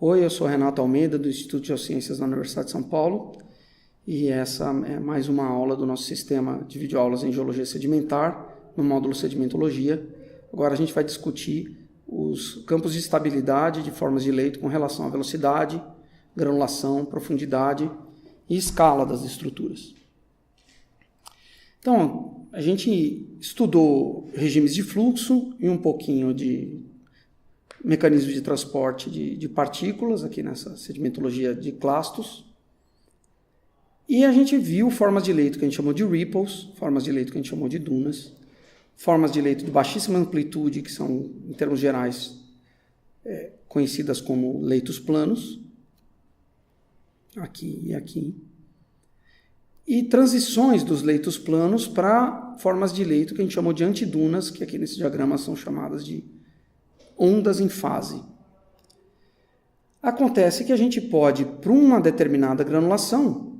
Oi, eu sou Renato Almeida, do Instituto de Geociências da Universidade de São Paulo, e essa é mais uma aula do nosso sistema de videoaulas em Geologia Sedimentar, no módulo Sedimentologia. Agora a gente vai discutir os campos de estabilidade de formas de leito com relação à velocidade, granulação, profundidade e escala das estruturas. Então, a gente estudou regimes de fluxo e um pouquinho de mecanismos de transporte de partículas, aqui nessa sedimentologia de clastos. E a gente viu formas de leito que a gente chamou de ripples, formas de leito que a gente chamou de dunas, formas de leito de baixíssima amplitude, que são, em termos gerais, conhecidas como leitos planos, aqui e aqui, e transições dos leitos planos para formas de leito que a gente chamou de antidunas, que aqui nesse diagrama são chamadas de ondas em fase. Acontece que a gente pode, para uma determinada granulação,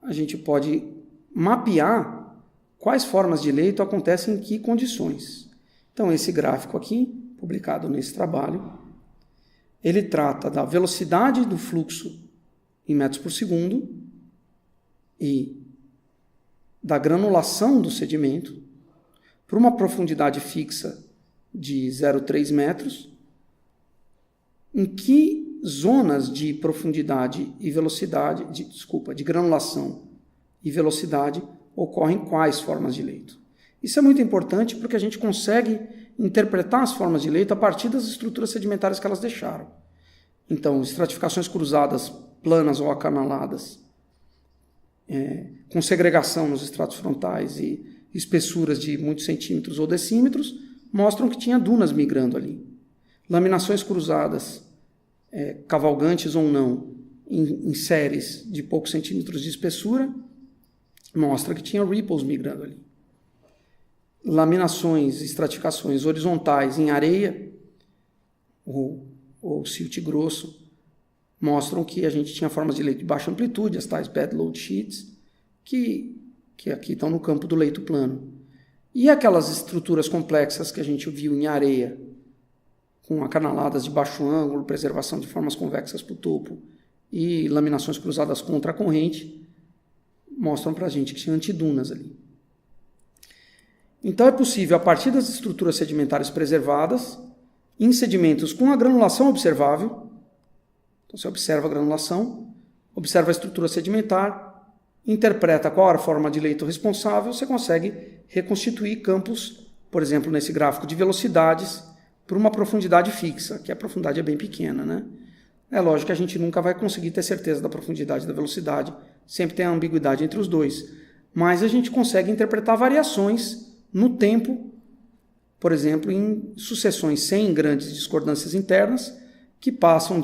a gente pode mapear quais formas de leito acontecem em que condições. Então, esse gráfico aqui, publicado nesse trabalho, ele trata da velocidade do fluxo em metros por segundo e da granulação do sedimento para uma profundidade fixa de 0,3 metros, em que zonas de profundidade e velocidade, de granulação e velocidade ocorrem quais formas de leito. Isso é muito importante porque a gente consegue interpretar as formas de leito a partir das estruturas sedimentares que elas deixaram. Então, estratificações cruzadas, planas ou acanaladas, com segregação nos estratos frontais e espessuras de muitos centímetros ou decímetros, mostram que tinha dunas migrando ali. Laminações cruzadas, cavalgantes ou não, em séries de poucos centímetros de espessura, mostra que tinha ripples migrando ali. Laminações, estratificações horizontais em areia ou silt grosso, mostram que a gente tinha formas de leito de baixa amplitude, as tais bed load sheets, que aqui estão no campo do leito plano. E aquelas estruturas complexas que a gente viu em areia, com acanaladas de baixo ângulo, preservação de formas convexas para o topo e laminações cruzadas contra a corrente, mostram para a gente que tinha antidunas ali. Então é possível, a partir das estruturas sedimentares preservadas, em sedimentos com a granulação observável, então você observa a granulação, observa a estrutura sedimentar, interpreta qual era a forma de leito responsável, você consegue reconstituir campos, por exemplo, nesse gráfico de velocidades, por uma profundidade fixa, que a profundidade é bem pequena, né? É lógico que a gente nunca vai conseguir ter certeza da profundidade e da velocidade, sempre tem a ambiguidade entre os dois, mas a gente consegue interpretar variações no tempo, por exemplo, em sucessões sem grandes discordâncias internas, que passam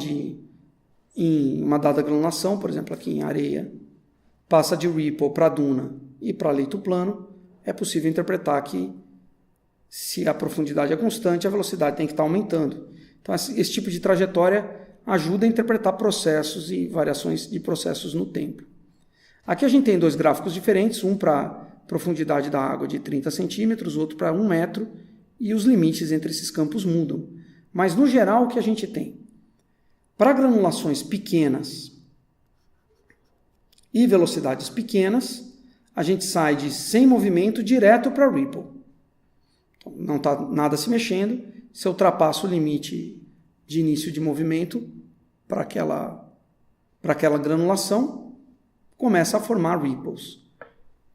em uma dada granulação, por exemplo, aqui em areia, passa de ripple para duna e para leito plano, é possível interpretar que, se a profundidade é constante, a velocidade tem que estar aumentando. Então, esse tipo de trajetória ajuda a interpretar processos e variações de processos no tempo. Aqui a gente tem dois gráficos diferentes, um para profundidade da água de 30 centímetros, outro para 1 metro, e os limites entre esses campos mudam. Mas, no geral, o que a gente tem? Para granulações pequenas e velocidades pequenas, a gente sai de sem movimento direto para ripple. Então, não está nada se mexendo, se eu ultrapasso o limite de início de movimento para aquela granulação, começa a formar ripples.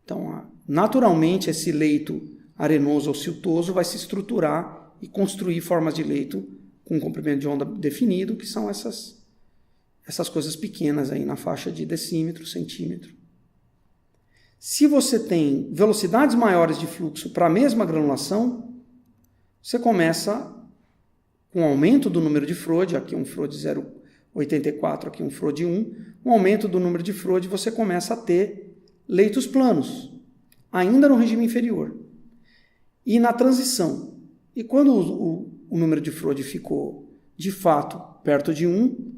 Então, naturalmente, esse leito arenoso ou siltoso vai se estruturar e construir formas de leito com comprimento de onda definido, que são essas coisas pequenas aí na faixa de decímetro, centímetro. Se você tem velocidades maiores de fluxo para a mesma granulação, você começa com um aumento do número de Frode, aqui um Frode 0,84, aqui um Frode 1, um aumento do número de Frode, você começa a ter leitos planos, ainda no regime inferior. E na transição, e quando o número de Frode ficou, de fato, perto de 1,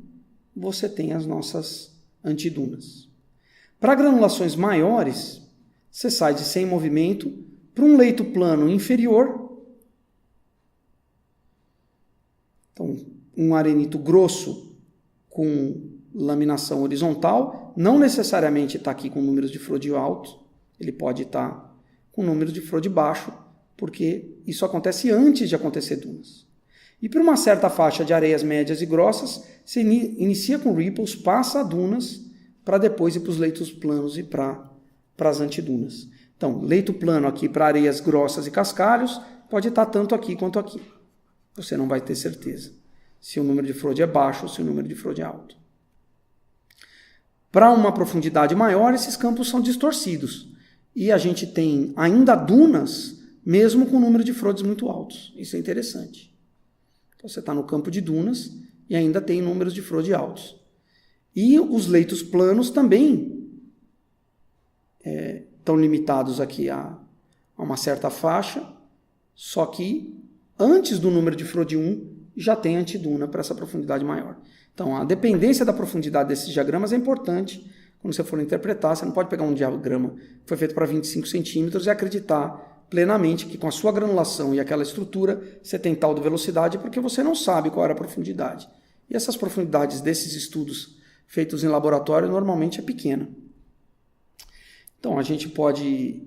você tem as nossas antidunas. Para granulações maiores, você sai de sem movimento para um leito plano inferior. Então, um arenito grosso com laminação horizontal, não necessariamente está aqui com números de Froude alto, ele pode estar com números de Froude baixo, porque isso acontece antes de acontecer dunas. E para uma certa faixa de areias médias e grossas, se inicia com ripples, passa a dunas, para depois ir para os leitos planos e para as antidunas. Então, leito plano aqui para areias grossas e cascalhos, pode estar tanto aqui quanto aqui. Você não vai ter certeza se o número de Froude é baixo ou se o número de Froude é alto. Para uma profundidade maior, esses campos são distorcidos. E a gente tem ainda dunas, mesmo com o número de Froudes muito altos. Isso é interessante. Então, você está no campo de dunas e ainda tem números de Froude altos. E os leitos planos também estão limitados aqui a uma certa faixa, só que antes do número de Froude 1 já tem antiduna para essa profundidade maior. Então, a dependência da profundidade desses diagramas é importante quando você for interpretar. Você não pode pegar um diagrama que foi feito para 25 centímetros e acreditar plenamente que com a sua granulação e aquela estrutura você tem tal de velocidade, porque você não sabe qual era a profundidade. E essas profundidades desses estudos feitos em laboratório normalmente é pequena. Então, a gente pode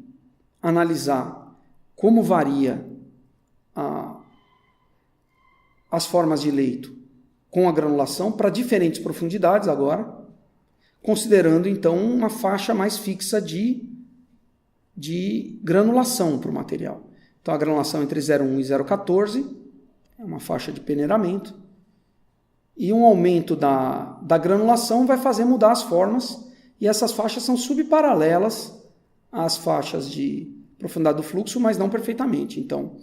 analisar como varia as formas de leito com a granulação para diferentes profundidades agora, considerando então uma faixa mais fixa de granulação para o material. Então, a granulação entre 0,1 e 0,14 é uma faixa de peneiramento, e um aumento da granulação vai fazer mudar as formas, e essas faixas são subparalelas às faixas de profundidade do fluxo, mas não perfeitamente. Então,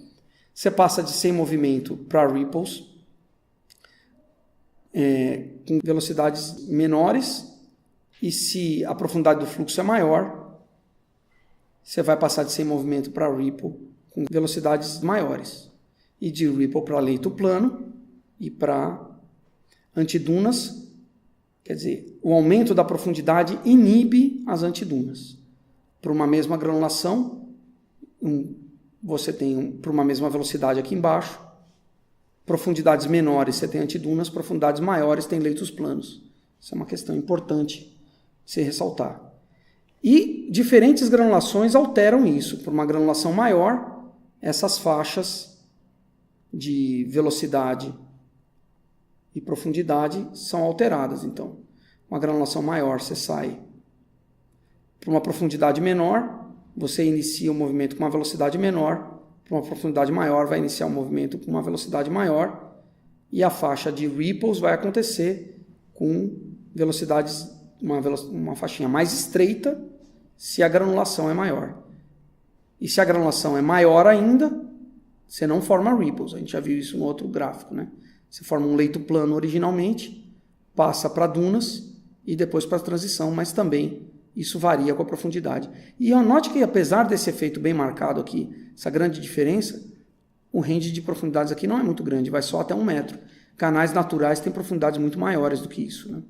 você passa de sem movimento para ripples, com velocidades menores, e se a profundidade do fluxo é maior, você vai passar de sem movimento para ripple com velocidades maiores. E de ripple para leito plano e para antidunas, quer dizer, o aumento da profundidade inibe as antidunas. Para uma mesma granulação, você tem para uma mesma velocidade aqui embaixo, profundidades menores você tem antidunas, profundidades maiores tem leitos planos. Isso é uma questão importante de se ressaltar. E diferentes granulações alteram isso. Por uma granulação maior, essas faixas de velocidade e profundidade são alteradas. Então, uma granulação maior, você sai para uma profundidade menor, você inicia o movimento com uma velocidade menor, para uma profundidade maior vai iniciar o movimento com uma velocidade maior, e a faixa de ripples vai acontecer com velocidades, uma faixinha mais estreita, se a granulação é maior. E se a granulação é maior ainda, você não forma ripples. A gente já viu isso no outro gráfico, né? Você forma um leito plano originalmente, passa para dunas e depois para a transição, mas também isso varia com a profundidade. E note que, apesar desse efeito bem marcado aqui, essa grande diferença, o range de profundidades aqui não é muito grande, vai só até 1 metro. Canais naturais têm profundidades muito maiores do que isso, né?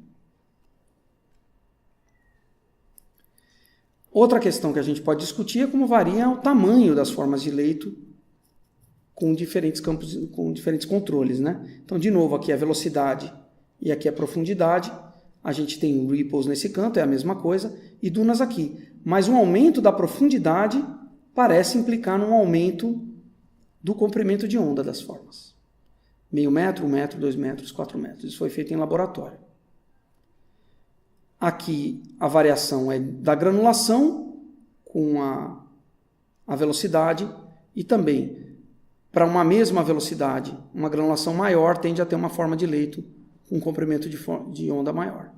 Outra questão que a gente pode discutir é como varia o tamanho das formas de leito com diferentes campos, com diferentes controles, né? Então, de novo, aqui é a velocidade e aqui é a profundidade. A gente tem ripples nesse canto, é a mesma coisa, e dunas aqui. Mas um aumento da profundidade parece implicar num aumento do comprimento de onda das formas. Meio metro, 1 metro, 2 metros, 4 metros. Isso foi feito em laboratório. Aqui a variação é da granulação com a velocidade, e também para uma mesma velocidade, uma granulação maior tende a ter uma forma de leito com comprimento de onda maior.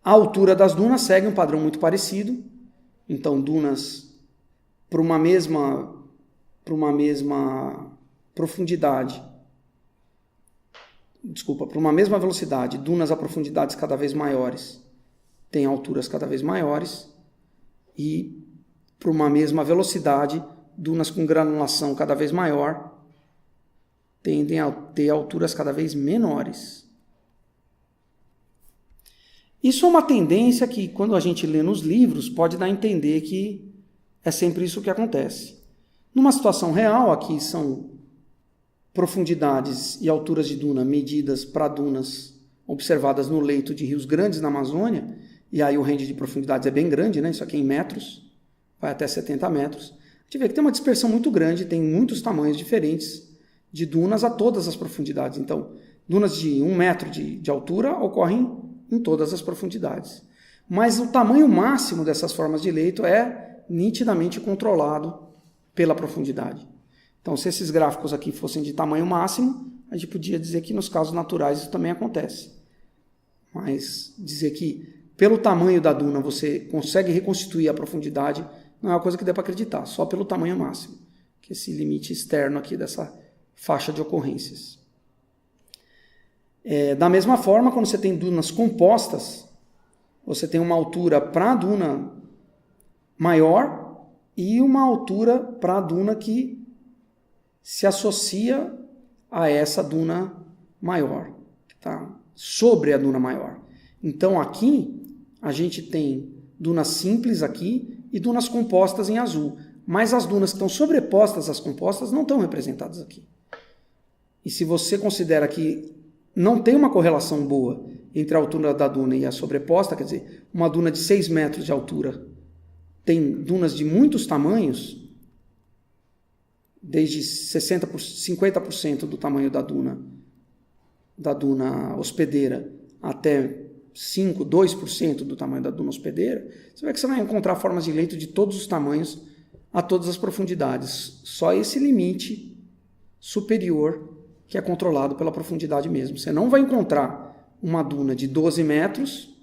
A altura das dunas segue um padrão muito parecido. Então, dunas para uma mesma profundidade, para uma mesma velocidade, dunas a profundidades cada vez maiores têm alturas cada vez maiores, e para uma mesma velocidade, dunas com granulação cada vez maior tendem a ter alturas cada vez menores. Isso é uma tendência que, quando a gente lê nos livros, pode dar a entender que é sempre isso que acontece. Numa situação real, aqui são profundidades e alturas de duna medidas para dunas observadas no leito de rios grandes na Amazônia, e aí o range de profundidades é bem grande, né? Isso aqui é em metros, vai até 70 metros. A gente vê que tem uma dispersão muito grande, tem muitos tamanhos diferentes de dunas a todas as profundidades. Então, dunas de 1 metro de altura ocorrem em todas as profundidades. Mas o tamanho máximo dessas formas de leito é nitidamente controlado pela profundidade. Então, se esses gráficos aqui fossem de tamanho máximo, a gente podia dizer que nos casos naturais isso também acontece. Mas dizer que pelo tamanho da duna você consegue reconstituir a profundidade não é uma coisa que dê para acreditar, só pelo tamanho máximo, que é esse limite externo aqui dessa faixa de ocorrências. Da mesma forma, quando você tem dunas compostas, você tem uma altura para a duna maior e uma altura para a duna que se associa a essa duna maior, que está sobre a duna maior. Então aqui a gente tem dunas simples aqui e dunas compostas em azul, mas as dunas que estão sobrepostas às compostas não estão representadas aqui. E se você considera que não tem uma correlação boa entre a altura da duna e a sobreposta, quer dizer, uma duna de 6 metros de altura tem dunas de muitos tamanhos, desde 50% do tamanho da duna hospedeira até 2% do tamanho da duna hospedeira, você vê que você vai encontrar formas de leito de todos os tamanhos a todas as profundidades. Só esse limite superior que é controlado pela profundidade mesmo. Você não vai encontrar uma duna de 12 metros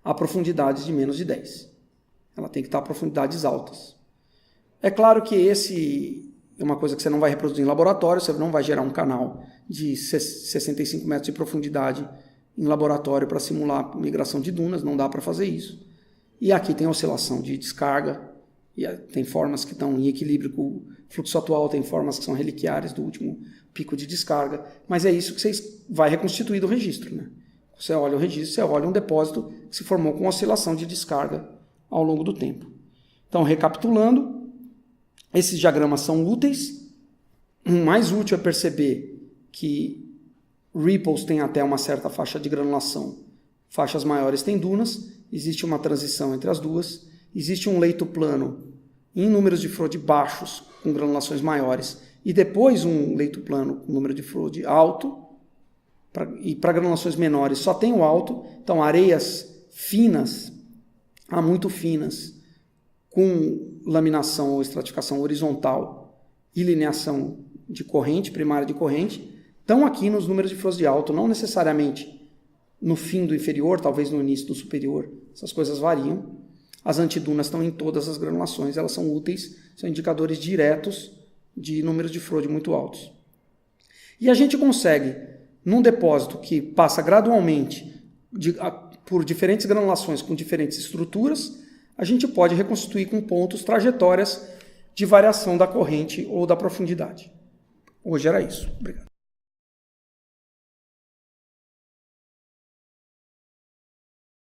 a profundidades de menos de 10. Ela tem que estar a profundidades altas. É claro que esse é uma coisa que você não vai reproduzir em laboratório, você não vai gerar um canal de 65 metros de profundidade em laboratório para simular migração de dunas, não dá para fazer isso. E aqui tem oscilação de descarga, e tem formas que estão em equilíbrio com o fluxo atual, tem formas que são reliquiares do último pico de descarga, mas é isso que você vai reconstituir do registro, né? Você olha o registro, você olha um depósito que se formou com oscilação de descarga ao longo do tempo. Então, recapitulando, esses diagramas são úteis. O mais útil é perceber que ripples têm até uma certa faixa de granulação, faixas maiores têm dunas, existe uma transição entre as duas, existe um leito plano em números de Froude baixos, com granulações maiores, e depois um leito plano com número de Froude alto, e para granulações menores só tem o alto. Então, areias finas, muito finas, com laminação ou estratificação horizontal e lineação de corrente, primária de corrente, estão aqui nos números de Froude alto, não necessariamente no fim do inferior, talvez no início do superior, essas coisas variam. As antidunas estão em todas as granulações, elas são úteis, são indicadores diretos de números de Froude muito altos. E a gente consegue, num depósito que passa gradualmente por diferentes granulações com diferentes estruturas, a gente pode reconstituir com pontos trajetórias de variação da corrente ou da profundidade. Hoje era isso. Obrigado.